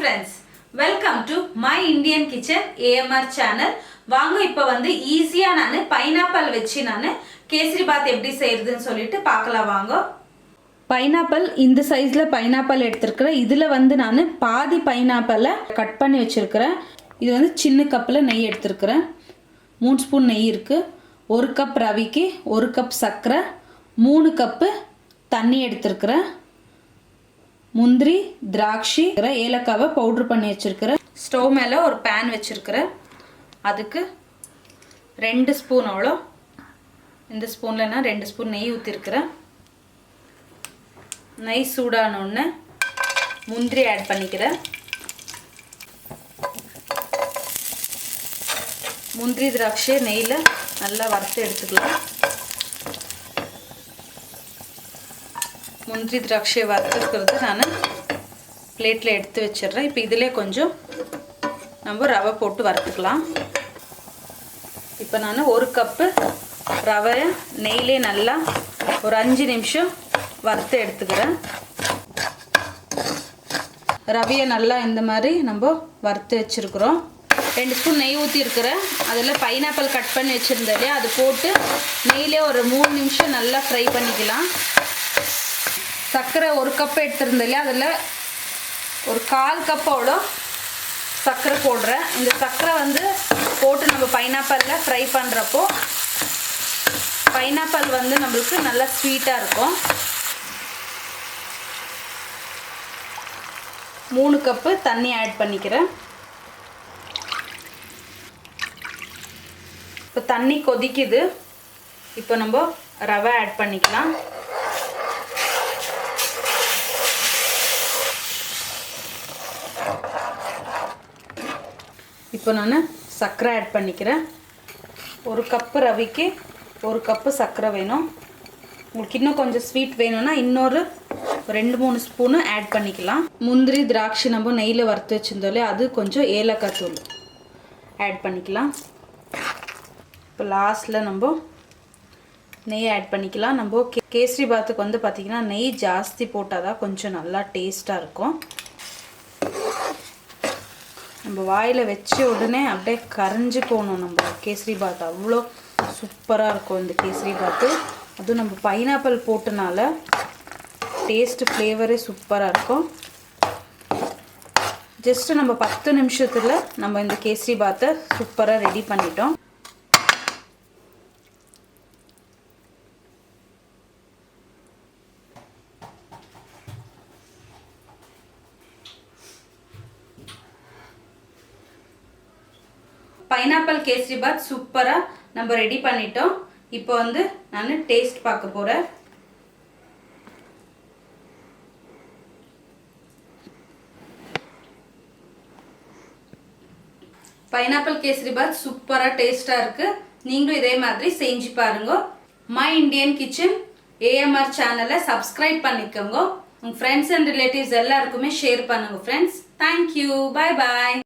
friends, welcome to my Indian kitchen AMR channel. வாங்க இப்போ வந்து ஈஸியா நான் பைனாப்பிள் வச்சு நான் கேசரி பாத் எப்படி செய்யறதுன்னு சொல்லிட்டு பார்க்கலாம் வாங்க. பைனாப்பிள் இந்த சைஸ்ல பைனாப்பிள் எடுத்துக்கிறேன். இதுல வந்து நான் பாதி பைனாப்பிளை கட் பண்ணி வச்சிருக்கிறேன். இது வந்து சின்ன கப்ல நெய் எடுத்துக்கிறேன். 3 ஸ்பூன் நெய் இருக்கு. 1 கப் ரவிக்கு 1 கப் சர்க்கரை, 3 கப் தண்ணி எடுத்துக்கிறேன். முந்திரி, திராட்சை, ஏலக்காவை பவுடர் பண்ணி வச்சிருக்கிறேன். ஸ்டவ் மேலே ஒரு பேன் வச்சிருக்கிறேன். அதுக்கு 2 ஸ்பூன் அவ்வளோ, இந்த ஸ்பூனில் நான் 2 ஸ்பூன் நெய் ஊற்றிருக்கிறேன். நெய் சூடானோடனே முந்திரி ஆட் பண்ணிக்கிறேன். முந்திரி திராட்சை நெய்யில் நல்லா வறுத்து எடுத்துக்கலாம். முந்திரி திராட்சை வறுத்துக்கிறது நான் பிளேட்டில் எடுத்து வச்சிடுறேன். இப்போ இதிலே கொஞ்சம் நம்ம ரவை போட்டு வறுத்துக்கலாம். இப்போ நான் 1 கப்பு ரவையை நெய்யிலே நல்லா ஒரு 5 நிமிஷம் வறுத்து எடுத்துக்கிறேன். ரவையை நல்லா இந்த மாதிரி நம்ம வறுத்து வச்சுருக்குறோம். 2 ஸ்பூன் நெய் ஊற்றிருக்கிறேன். அதில் பைனாப்பிள் கட் பண்ணி வச்சுருந்தேன் இல்லையா, அது போட்டு நெய்யிலே ஒரு 3 நிமிஷம் நல்லா ஃப்ரை பண்ணிக்கலாம். சர்க்கரை 1 கப் எடுத்துருந்தேன் இல்லையா, அதில் ஒரு 1/4 கப்போட சர்க்கரை போடுறேன். இந்த சர்க்கரை வந்து போட்டு நம்ம பைனாப்பிளில் ஃப்ரை பண்ணுறப்போ பைனாப்பிள் வந்து நம்மளுக்கு நல்லா ஸ்வீட்டாக இருக்கும். 3 கப்பு தண்ணி ஆட் பண்ணிக்கிறேன். இப்போ தண்ணி கொதிக்குது. இப்போ நம்ம ரவை ஆட் பண்ணிக்கலாம். இப்போ நான் சர்க்கரை ஆட் பண்ணிக்கிறேன். 1 கப்பு ரவிக்கு 1 கப்பு சர்க்கரை வேணும். உங்களுக்கு இன்னும் கொஞ்சம் ஸ்வீட் வேணும்னா இன்னொரு 2-3 ஸ்பூனு ஆட் பண்ணிக்கலாம். முந்திரி திராட்சை நம்ம நெய்யில் வறுத்து வச்சுருந்தோம்லே அது கொஞ்சம் ஏலக்காய் தூள் ஆட் பண்ணிக்கலாம். இப்போ லாஸ்ட்டில் நம்ம நெய் ஆட் பண்ணிக்கலாம். நம்ம கேசரி பாத்துக்கு வந்து பார்த்திங்கன்னா நெய் ஜாஸ்தி போட்டால் தான் கொஞ்சம் நல்லா டேஸ்ட்டாக இருக்கும். நம்ம வாயில் வச்ச உடனே அப்படியே கரைஞ்சி போகணும் நம்ம கேசரி பாத். அவ்வளோ சூப்பராக இருக்கும் இந்த கேசரி பாத்து. அதுவும் நம்ம பைனாப்பிள் போட்டனால டேஸ்ட்டு ஃப்ளேவரே சூப்பராக இருக்கும். ஜஸ்ட்டு நம்ம 10 நிமிஷத்தில் நம்ம இந்த கேசரி பாத்தை சூப்பராக ரெடி பண்ணிட்டோம். பைனாப்பிள் கேசரி பாத் சூப்பராக நம்ம ரெடி பண்ணிட்டோம். இப்போ வந்து நான் டேஸ்ட் பார்க்க போகிறேன். பைனாப்பிள் கேசரி பாத் சூப்பராக டேஸ்ட்டாக இருக்குது. நீங்களும் இதே மாதிரி செஞ்சு பாருங்க. மை இண்டியன் கிச்சன் AMR சேனலை சப்ஸ்கிரைப் பண்ணிக்கோங்க. உங்கள் ஃப்ரெண்ட்ஸ் அண்ட் ரிலேட்டிவ்ஸ் எல்லாருக்குமே ஷேர் பண்ணுங்க ஃப்ரெண்ட்ஸ். தேங்க்யூ. பாய் பாய்.